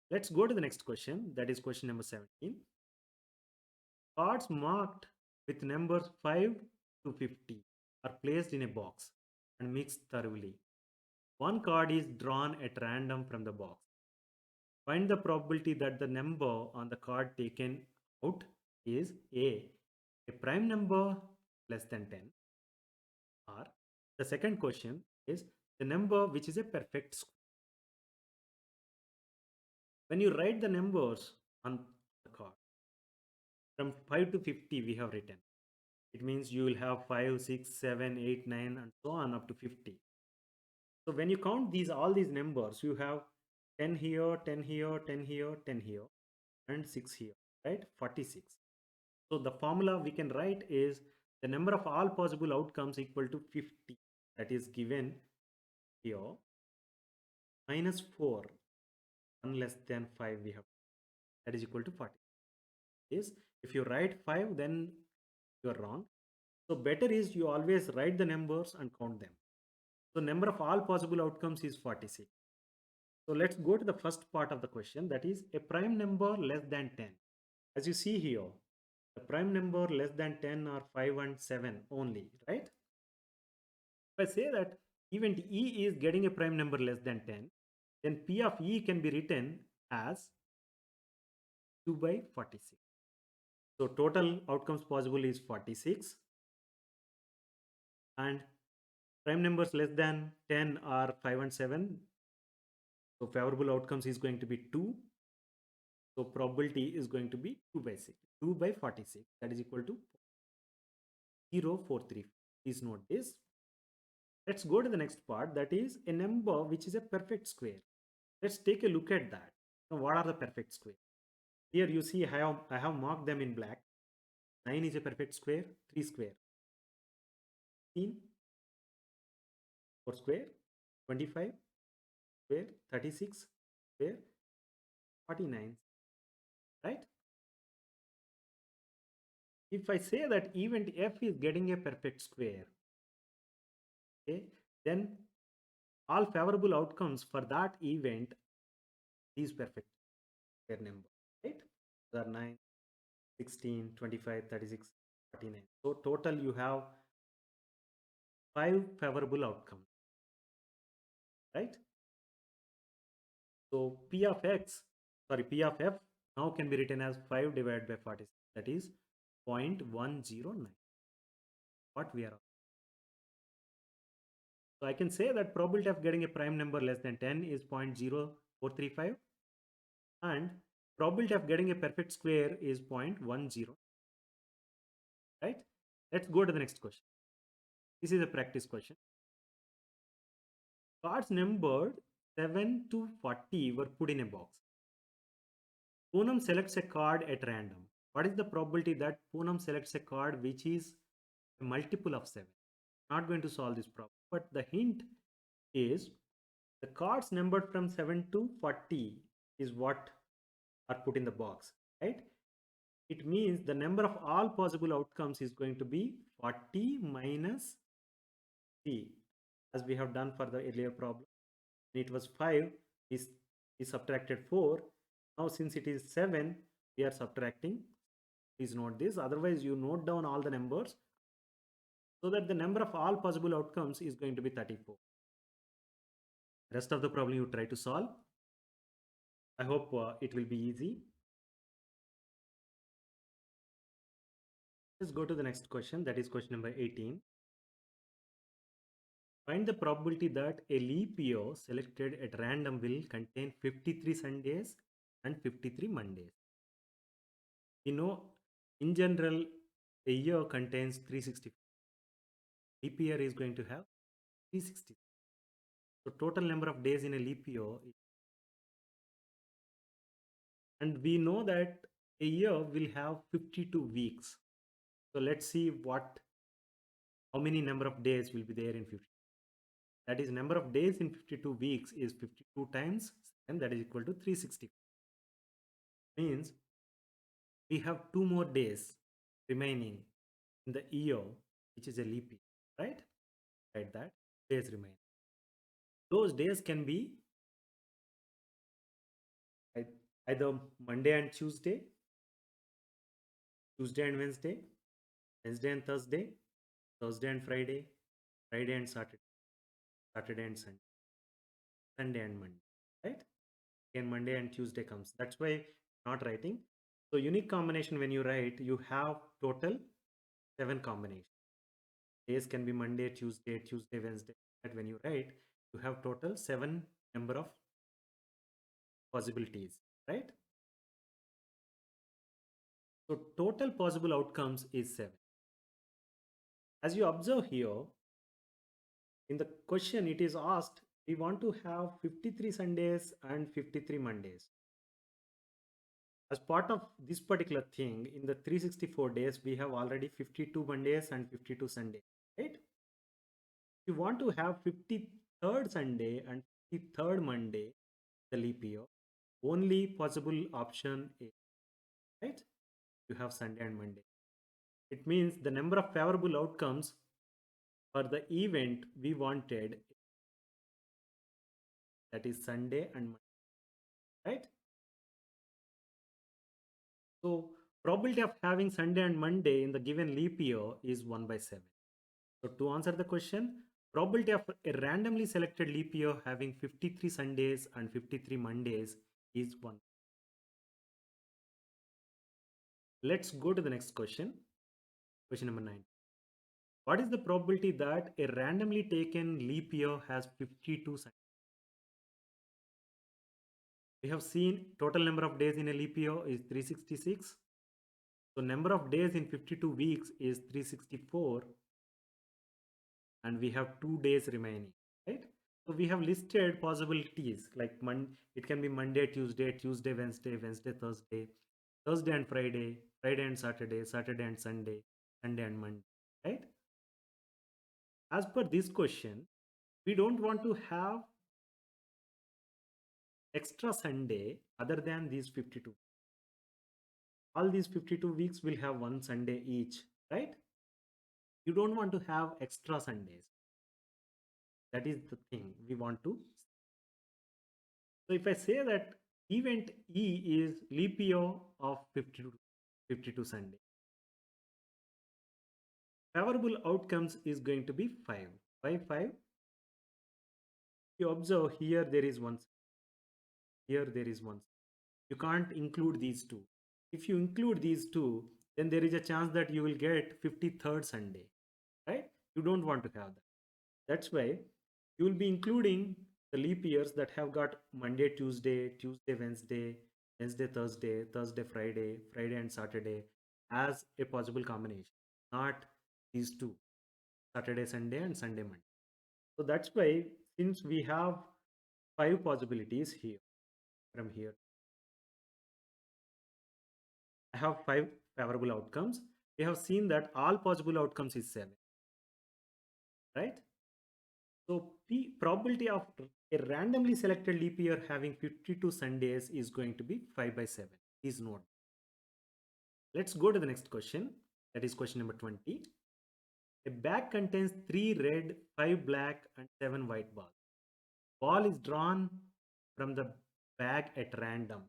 Let's go to the next question. That is question number 17. Cards marked with numbers 5 to 50 are placed in a box and mixed thoroughly. One card is drawn at random from the box. Find the probability that the number on the card taken out is a prime number less than 10, or the second question is the number which is a perfect square. When you write the numbers on the card, from 5 to 50 we have written. It means you will have 5, 6, 7, 8, 9 and so on up to 50. So when you count all these numbers, you have 10 here, 10 here, 10 here, 10 here, and 6 here, right? 46. So the formula we can write is the number of all possible outcomes equal to 50. That is given here, minus 4, 1 less than 5 we have. That is equal to 40. Is if you write 5, then you are wrong. So better is you always write the numbers and count them. So number of all possible outcomes is 46. So let's go to the first part of the question, that is a prime number less than 10. As you see here, the prime number less than 10 are 5 and 7 only, right? If I say that event E is getting a prime number less than 10, then P of E can be written as 2 by 46. So total outcomes possible is 46, and prime numbers less than 10 are 5 and 7. So favorable outcomes is going to be 2. So probability is going to be 2 by 6. 2 by 46, that is equal to 0.043. Please note this. Let's go to the next part, that is a number which is a perfect square. Let's take a look at that. Now, what are the perfect square? Here you see I have marked them in black. 9 is a perfect square, 3 square. 15, 4 square, 25 square, 36 square, 49, right? If I say that event F is getting a perfect square, okay, then all favorable outcomes for that event is perfect square number, right? There are 9, 16, 25, 36, 49. So total you have 5 favorable outcomes, right? So P of F now can be written as 5 divided by 46. That is 0.109. What we are. So I can say that probability of getting a prime number less than 10 is 0.0435, and probability of getting a perfect square is 0.10. Right? Let's go to the next question. This is a practice question. Cards numbered 7 to 40 were put in a box. Poonam selects a card at random. What is the probability that Poonam selects a card which is a multiple of 7? Not going to solve this problem, but the hint is the cards numbered from 7 to 40 is what are put in the box, right? It means the number of all possible outcomes is going to be 40 minus 3, as we have done for the earlier problem. It was 5, we subtracted 4. Now since it is 7, we are subtracting. Please note this, otherwise you note down all the numbers so that the number of all possible outcomes is going to be 34. Rest of the problem you try to solve. I hope it will be easy. Let's go to the next question, that is question number 18. Find the probability that a leap year selected at random will contain 53 Sundays and 53 Mondays. You know, in general, a year contains 360. Leap year is going to have 360. So total number of days in a leap year, and we know that a year will have 52 weeks. So let's see how many number of days will be there in 50. That is, number of days in 52 weeks is 52 times, and that is equal to 360. Means we have 2 more days remaining in the year, which is a leap year, right? Right, that days remain. Those days can be either Monday and Tuesday, Tuesday and Wednesday, Wednesday and Thursday, Thursday and Friday, Friday and Saturday, Saturday and Sunday, Sunday and Monday, right? Again, Monday and Tuesday comes. That's why not writing. So unique combination, when you write, you have total 7 combinations. Days can be Monday, Tuesday, Tuesday, Wednesday. But when you write, you have total 7 number of possibilities, right? So total possible outcomes is 7. As you observe here, in the question it is asked, we want to have 53 Sundays and 53 Mondays. As part of this particular thing, in the 364 days, we have already 52 Mondays and 52 Sundays, right? If you want to have 53rd Sunday and 53rd Monday, the leap year, only possible option is, right? You have Sunday and Monday. It means the number of favorable outcomes for the event we wanted, that is Sunday and Monday, right? So probability of having Sunday and Monday in the given leap year is 1 by 7. So to answer the question, probability of a randomly selected leap year having 53 Sundays and 53 Mondays is 1. Let's go to the next question. Question number 9. What is the probability that a randomly taken leap year has 52 Sundays? We have seen total number of days in a leap year is 366. So number of days in 52 weeks is 364, and we have 2 days remaining, right? So we have listed possibilities like it can be Monday, Tuesday, Tuesday, Wednesday, Wednesday, Thursday, Thursday and Friday, Friday and Saturday, Saturday and Sunday, Sunday and Monday, right? As per this question, we don't want to have extra Sunday other than these 52. All these 52 weeks will have one Sunday each, right? You don't want to have extra Sundays. That is the thing we want to. So if I say that event E is leap year of 52 Sunday, favorable outcomes is going to be 5. Why 5? You observe here there is one, here there is one. You can't include these two. If you include these two, then there is a chance that you will get 53rd Sunday, right? You don't want to have that. That's why you will be including the leap years that have got Monday, Tuesday, Tuesday, Wednesday, Wednesday, Thursday, Thursday, Friday, Friday and Saturday as a possible combination, not these two, Saturday, Sunday and Sunday, Monday. So that's why, since we have 5 possibilities here, from here, I have 5 favorable outcomes. We have seen that all possible outcomes is 7, right? So P probability of a randomly selected leap year having 52 Sundays is going to be 5 by 7. Please note. Let's go to the next question. That is question number 20. A bag contains 3 red, 5 black and 7 white balls. Ball is drawn from the bag at random.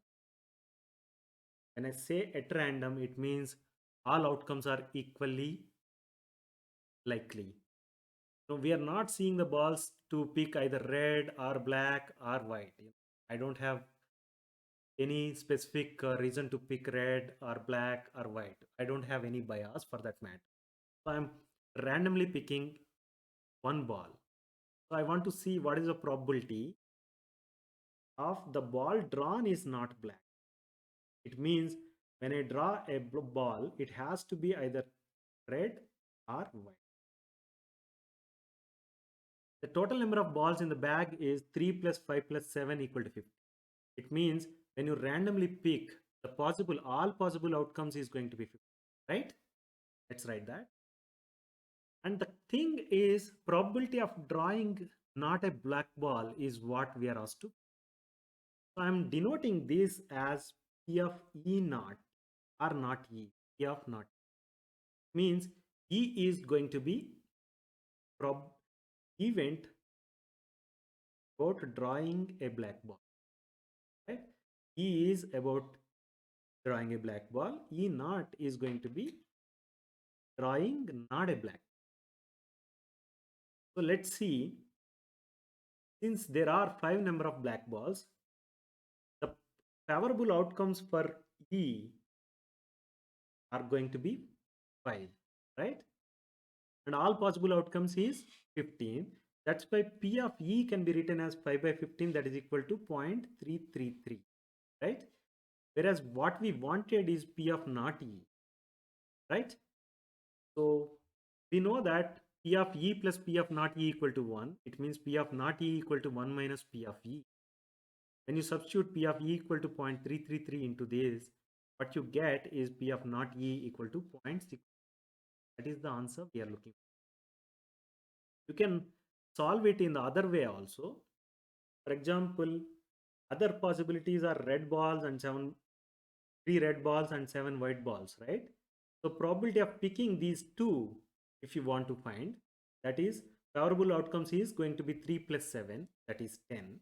When I say at random, it means all outcomes are equally likely. So we are not seeing the balls to pick either red or black or white. I don't have any specific reason to pick red or black or white. I don't have any bias for that matter. So I'm randomly picking one ball. So I want to see what is the probability of the ball drawn is not black. It means when I draw a ball, it has to be either red or white. The total number of balls in the bag is 3 plus 5 plus 7 equal to 50. It means when you randomly pick all possible outcomes is going to be 50, right? Let's write that. And the thing is, probability of drawing not a black ball is what we are asked to. So I'm denoting this as P of E naught or not E, P of not. Means E is going to be event about drawing a black ball. Right? E is about drawing a black ball. E naught is going to be drawing not a black. So let's see, since there are 5 number of black balls, the favorable outcomes for E are going to be 5, right? And all possible outcomes is 15. That's why P of E can be written as 5 by 15, that is equal to 0.333, right? Whereas what we wanted is P of not E, right? So we know that P of E plus P of not E equal to 1. It means P of not E equal to 1 minus P of E. When you substitute P of E equal to 0.333 into this, what you get is P of not E equal to 0.6. That is the answer we are looking for. You can solve it in the other way also. For example, other possibilities are red balls and 3 red balls and 7 white balls, right? So probability of picking these two, if you want to find, that is favorable outcomes is going to be 3 plus 7, that is 10.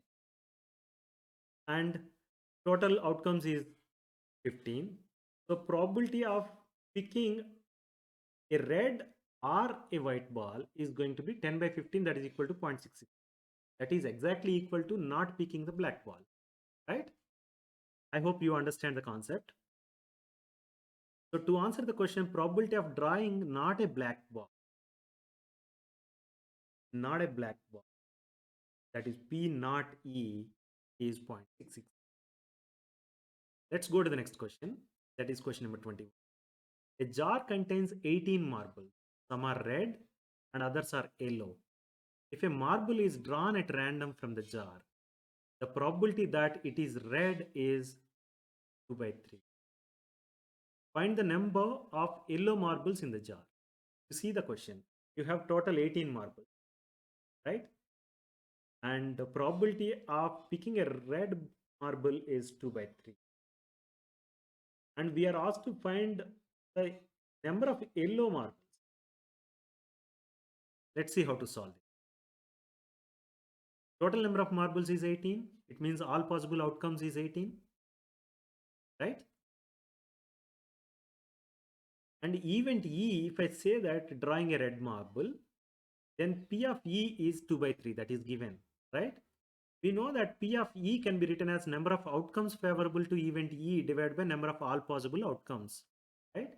And total outcomes is 15. So probability of picking a red or a white ball is going to be 10 by 15, that is equal to 0.66. That is exactly equal to not picking the black ball, right? I hope you understand the concept. So to answer the question, probability of drawing not a black ball, that is P not E, is 0.66. Let's go to the next question. That is question number 21. A jar contains 18 marbles. Some are red and others are yellow. If a marble is drawn at random from the jar, the probability that it is red is 2 by 3. Find the number of yellow marbles in the jar. You see the question. You have total 18 marbles, right? And the probability of picking a red marble is 2 by 3. And we are asked to find the number of yellow marbles. Let's see how to solve it. Total number of marbles is 18. It means all possible outcomes is 18, right? And event E, if I say that drawing a red marble, then P of E is 2 by 3, that is given, right? We know that P of E can be written as number of outcomes favorable to event E divided by number of all possible outcomes, right?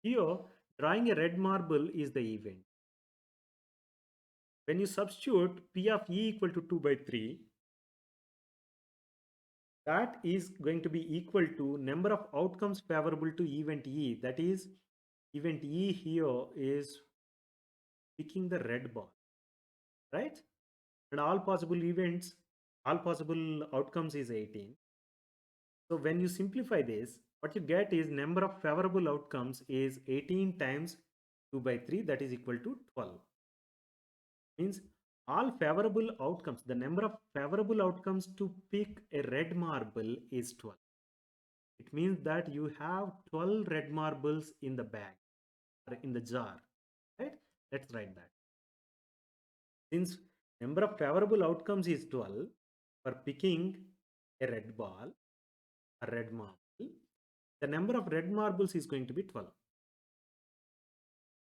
Here, drawing a red marble is the event. When you substitute P of E equal to 2 by 3, that is going to be equal to number of outcomes favorable to event E. That is, event E here is picking the red ball, right? And all possible events, all possible outcomes is 18. So when you simplify this, what you get is number of favorable outcomes is 18 times 2 by 3, that is equal to 12. Means all favorable outcomes, the number of favorable outcomes to pick a red marble is 12. It means that you have 12 red marbles in the bag or in the jar, right? Let's write that. Since number of favorable outcomes is 12 for picking a red ball, a red marble, the number of red marbles is going to be 12,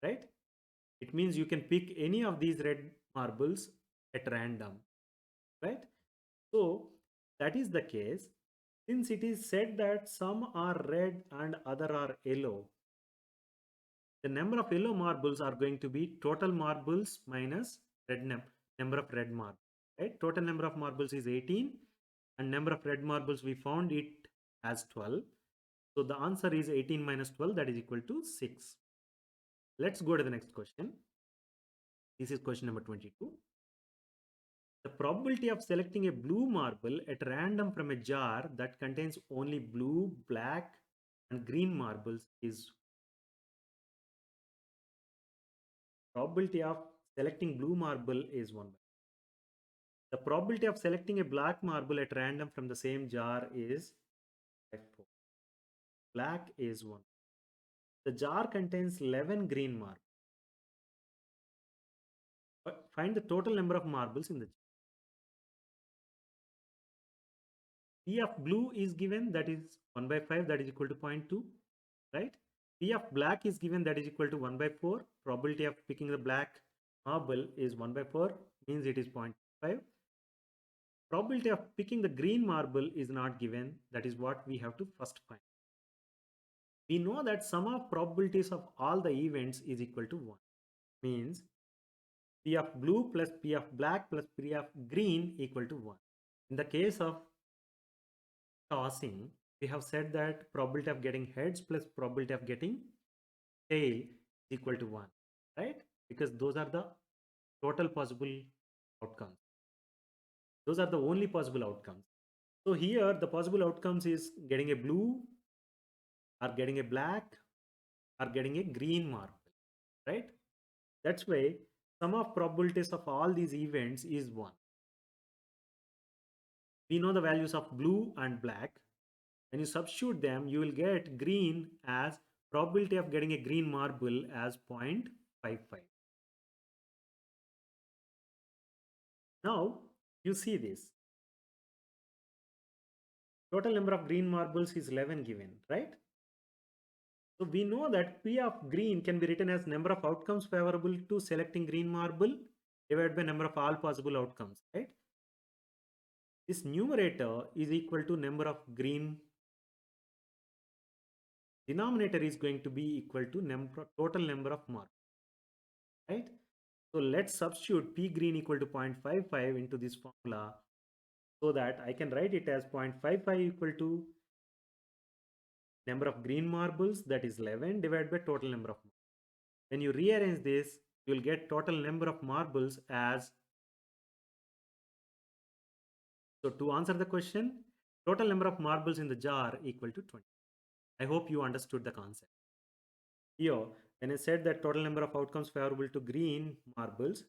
right? It means you can pick any of these red marbles at random, right? So that is the case. Since it is said that some are red and other are yellow, the number of yellow marbles are going to be total marbles minus number of red marbles, right? Total number of marbles is 18 and number of red marbles we found it as 12. So the answer is 18 minus 12, that is equal to 6. Let's go to the next question. This is question number 22. The probability of selecting a blue marble at random from a jar that contains only blue, black, and green marbles is probability of selecting blue marble is 1 by. The probability of selecting a black marble at random from the same jar is 4. Black is 1. The jar contains 11 green marbles. Find the total number of marbles in the jar. P of blue is given, that is 1 by 5, that is equal to 0.2, right? P of black is given, that is equal to 1 by 4. Probability of picking the black marble is 1 by 4, means it is 0.5. Probability of picking the green marble is not given. That is what we have to first find. We know that sum of probabilities of all the events is equal to 1. Means P of blue plus P of black plus P of green equal to 1. In the case of tossing, we have said that probability of getting heads plus probability of getting tail is equal to 1, right? Because those are the total possible outcomes. Those are the only possible outcomes. So here the possible outcomes is getting a blue or getting a black or getting a green marble, right? That's why sum of probabilities of all these events is 1. We know the values of blue and black. When you substitute them, you will get green as probability of getting a green marble as 0.55. Now you see this. Total number of green marbles is 11 given, right? So we know that P of green can be written as number of outcomes favorable to selecting green marble divided by number of all possible outcomes, right? This numerator is equal to number of green. Denominator is going to be equal to total number of marbles, right? So let's substitute P green equal to 0.55 into this formula so that I can write it as 0.55 equal to number of green marbles, that is 11, divided by total number of marbles. When you rearrange this, you will get total number of marbles as. So to answer the question, total number of marbles in the jar equal to 20. I hope you understood the concept. Here, when I said that total number of outcomes favorable to green marbles,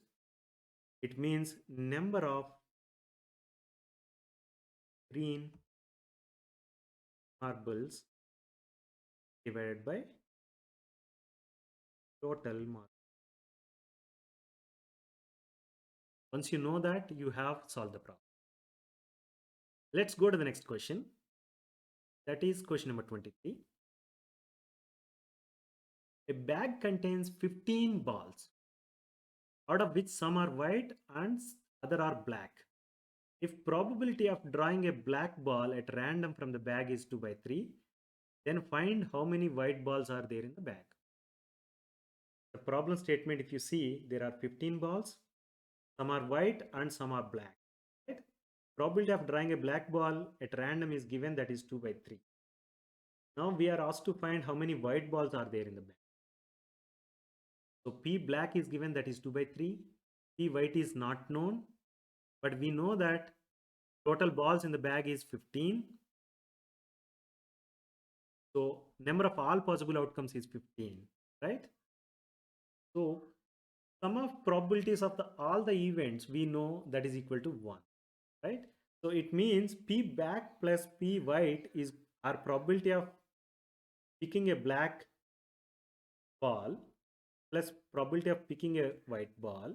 it means number of green marbles divided by total marbles. Once you know that, you have solved the problem. Let's go to the next question. That is question number 23. A bag contains 15 balls, out of which some are white and other are black. If probability of drawing a black ball at random from the bag is 2 by 3, then find how many white balls are there in the bag. The problem statement, if you see, there are 15 balls, some are white and some are black. Right? Probability of drawing a black ball at random is given, that is 2 by 3. Now we are asked to find how many white balls are there in the bag. So P black is given, that is 2 by 3. P white is not known, but we know that total balls in the bag is 15. So number of all possible outcomes is 15, right? So sum of probabilities of all the events we know that is equal to 1, right? So it means P black plus P white is our probability of picking a black ball plus probability of picking a white ball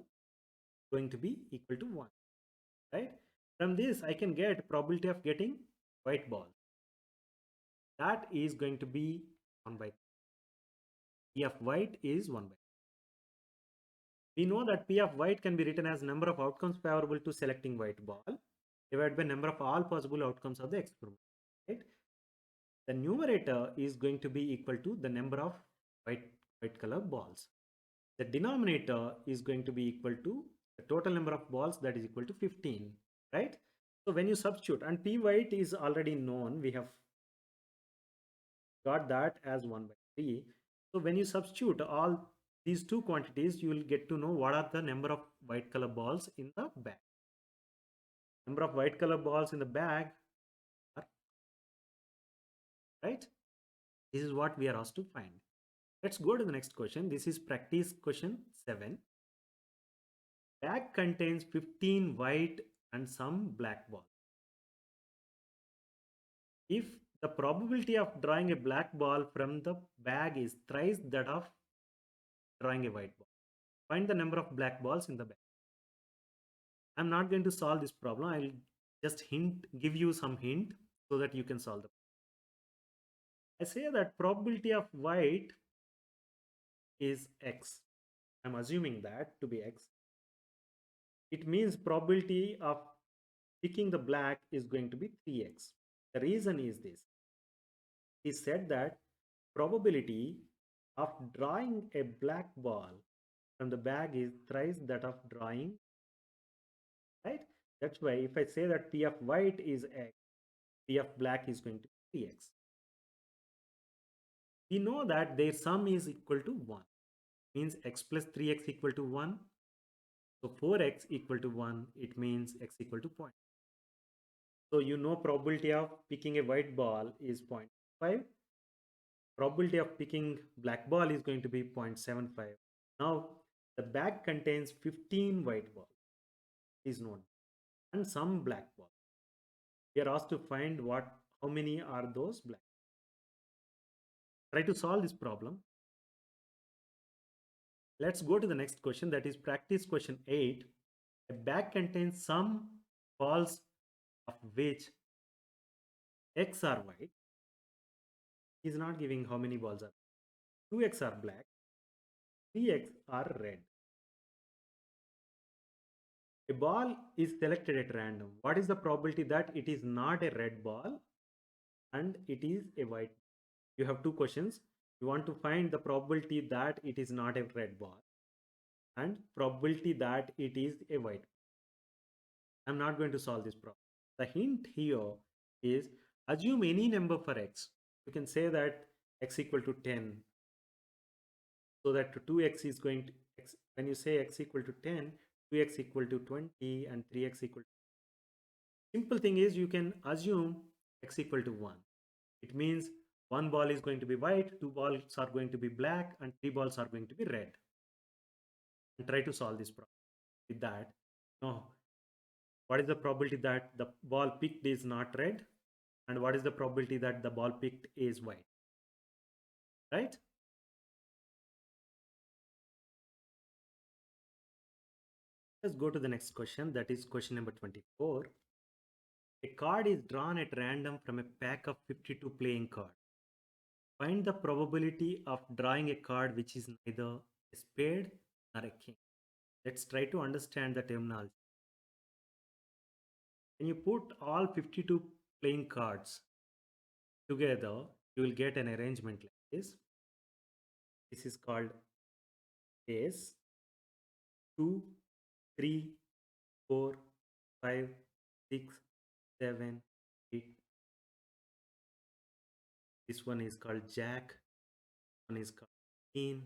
going to be equal to 1, right? From this I can get probability of getting white ball. That is going to be 1 by 3. P of white is 1 by 3. We know that P of white can be written as number of outcomes favorable to selecting white ball divided by number of all possible outcomes of the experiment, right? The numerator is going to be equal to the number of white color balls. The denominator is going to be equal to the total number of balls, that is equal to 15, right? So when you substitute, and P white is already known, we have got that as 1 by 3. So when you substitute all these two quantities, you will get to know what are the number of white color balls in the bag. Number of white color balls in the bag are, right? This is what we are asked to find. Let's go to the next question. This is practice question 7. Bag contains 15 white and some black balls. If the probability of drawing a black ball from the bag is thrice that of drawing a white ball, find the number of black balls in the bag. I'm not going to solve this problem. I'll just give you some hint so that you can solve the problem. I say that probability of white is X. I'm assuming that to be X. It means probability of picking the black is going to be 3x. The reason is this. He said that probability of drawing a black ball from the bag is thrice that of drawing, right? That's why if I say that P of white is x, P of black is going to be 3x. We know that their sum is equal to 1. Means x plus 3x equal to 1. So 4x equal to 1, it means x equal to 0. So you know probability of picking a white ball is 0.5. Probability of picking black ball is going to be 0.75. Now the bag contains 15 white balls, is known, and some black balls. We are asked to find how many are those black. Try to solve this problem. Let's go to the next question, that is practice question 8. A bag contains some balls of which x are white. He is not giving how many balls are. 2x are black, 3x are red. A ball is selected at random. What is the probability that it is not a red ball and it is a white? You have two questions. You want to find the probability that it is not a red ball and probability that it is a white. I'm not going to solve this problem. The hint here is assume any number for x. You can say that x equal to 10. So that 2x is going to x. When you say x equal to 10, 2x equal to 20 and 3x equal to. Simple thing is you can assume x equal to 1. It means one ball is going to be white, two balls are going to be black, and three balls are going to be red. And try to solve this problem. With that, no. What is the probability that the ball picked is not red? And what is the probability that the ball picked is white? Right? Let's go to the next question. That is question number 24. A card is drawn at random from a pack of 52 playing cards. Find the probability of drawing a card which is neither a spade nor a king. Let's try to understand the terminology. When you put all 52 playing cards together, you will get an arrangement like this. This is called ace, 2, 3, 4, 5, 6, 7, 8. This one is called jack. One is called queen,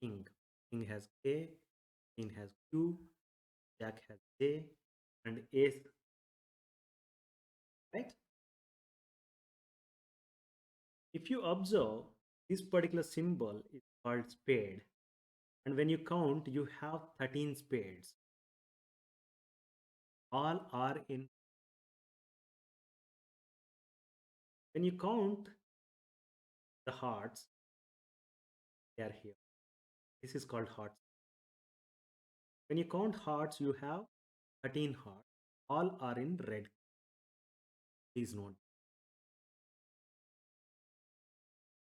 king. King has A, queen has Q, jack has J, and ace, right? If you observe, this particular symbol is called spade. And when you count, you have 13 spades. All are in. When you count the hearts, they are here. This is called hearts. When you count hearts, you have 13 hearts. All are in red. Please note.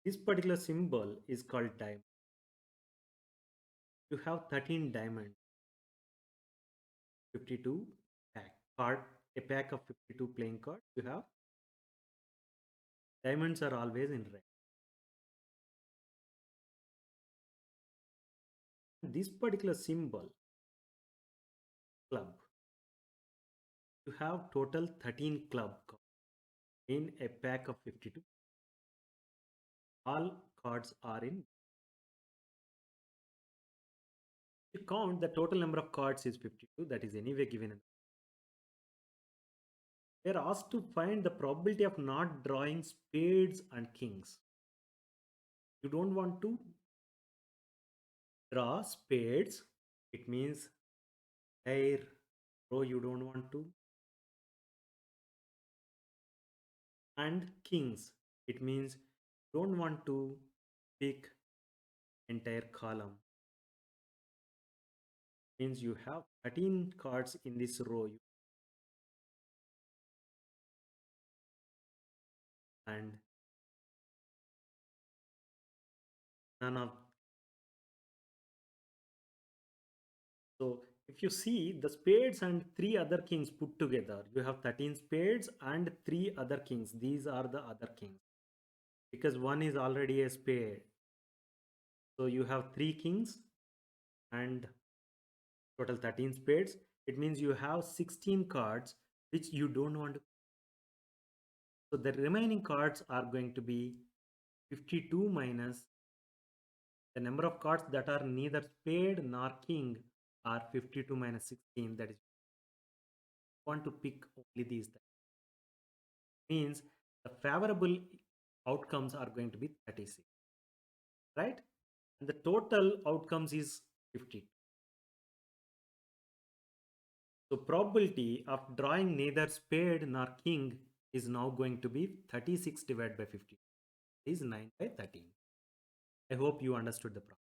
This particular symbol is called diamond. You have 13 diamonds. 52 pack. A pack of 52 playing cards. You have diamonds are always in red. This particular symbol, club, you have total 13 club cards in a pack of 52. All cards are in. If you count, the total number of cards is 52. That is anyway given. We are asked to find the probability of not drawing spades and kings. You don't want to draw spades. It means pair row you don't want to. And kings. It means don't want to pick entire column. Means you have 13 cards in this row and none of. So if you see the spades and 3 other kings put together, you have 13 spades and 3 other kings. These are the other kings because one is already a spade. So you have 3 kings and total 13 spades. It means you have 16 cards which you don't want to. So the remaining cards are going to be 52 minus the number of cards that are neither spade nor king are 52 minus 16. That is, you want to pick only these. That means the favorable outcomes are going to be 36, right? And the total outcomes is 50. So probability of drawing neither spade nor king is now going to be 36 divided by 50 is 9 by 13. I hope you understood the problem.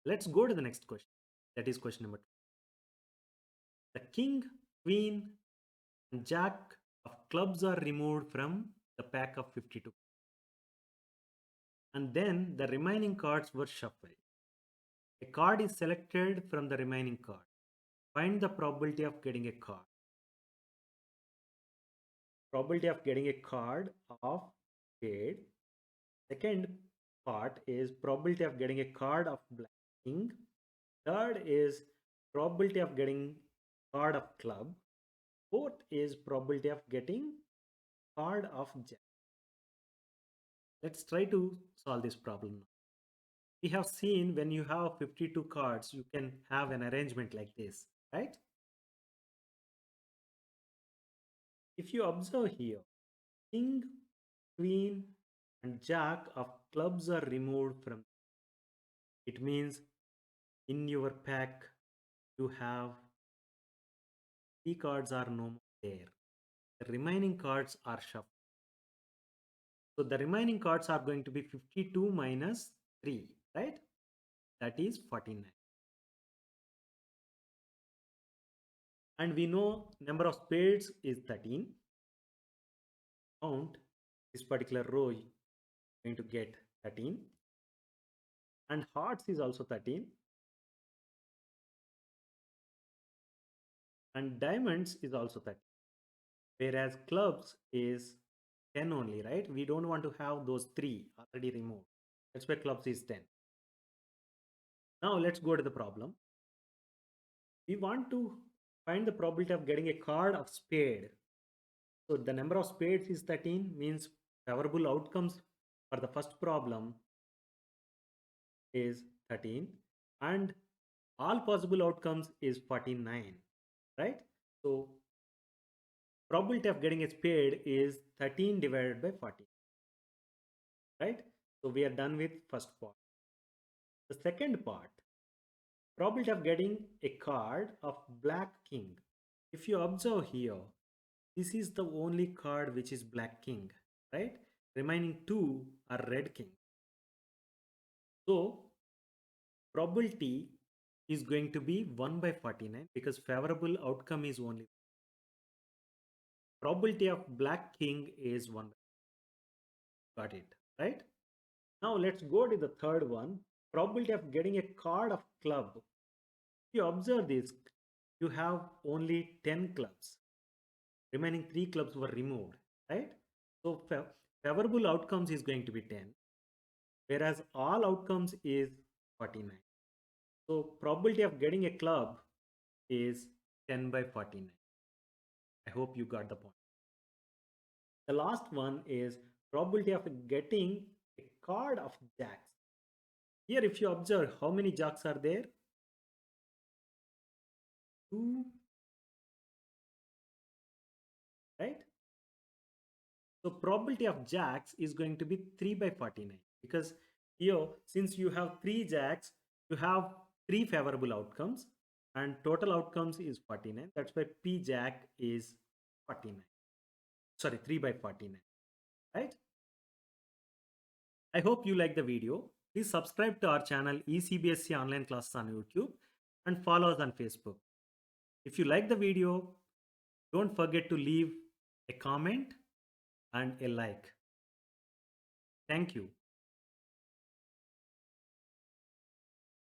Let's go to the next question. That is question number 2. The king, queen, and jack of clubs are removed from the pack of 52. And then the remaining cards were shuffled. A card is selected from the remaining card. Find the probability of getting a card. Probability of getting a card of spade. Second part is probability of getting a card of black king. Third is probability of getting card of club. Fourth is probability of getting card of jack. Let's try to solve this problem now. We have seen when you have 52 cards, you can have an arrangement like this, right? If you observe here, king, queen, and jack of clubs are removed from. It means in your pack you have 3 cards are no more there. The remaining cards are shuffled. So the remaining cards are going to be 52 minus 3, right? That is 49. And we know number of spades is 13. Count this particular row, you're going to get 13. And hearts is also 13. And diamonds is also 13. Whereas clubs is 10 only, right? We don't want to have those 3 already removed. That's why clubs is 10. Now let's go to the problem. We want to find the probability of getting a card of spade. So the number of spades is 13, means favorable outcomes for the first problem is 13 and all possible outcomes is 49, right? So probability of getting a spade is 13 divided by 40, right? So we are done with first part. The second part, probability of getting a card of black king. If you observe here, this is the only card which is black king, right? Remaining 2 are red king. So probability is going to be 1 by 49 because favorable outcome is only. Probability of black king is 1. Got it, right? Now let's go to the third one. Probability of getting a card of club. If you observe this, you have only 10 clubs. Remaining 3 clubs were removed, right? So favorable outcomes is going to be 10, whereas all outcomes is 49. So probability of getting a club is 10 by 49. I hope you got the point. The last one is probability of getting a card of jacks. Here if you observe how many jacks are there? 2, right? So probability of jacks is going to be 3 by 49 because here since you have 3 jacks, you have 3 favorable outcomes and total outcomes is 49. That's why P jack is 49. Sorry, 3 by 49, right? I hope you like the video. Please subscribe to our channel ECBSC online classes on YouTube and follow us on Facebook. If you like the video, don't forget to leave a comment and a like. Thank you.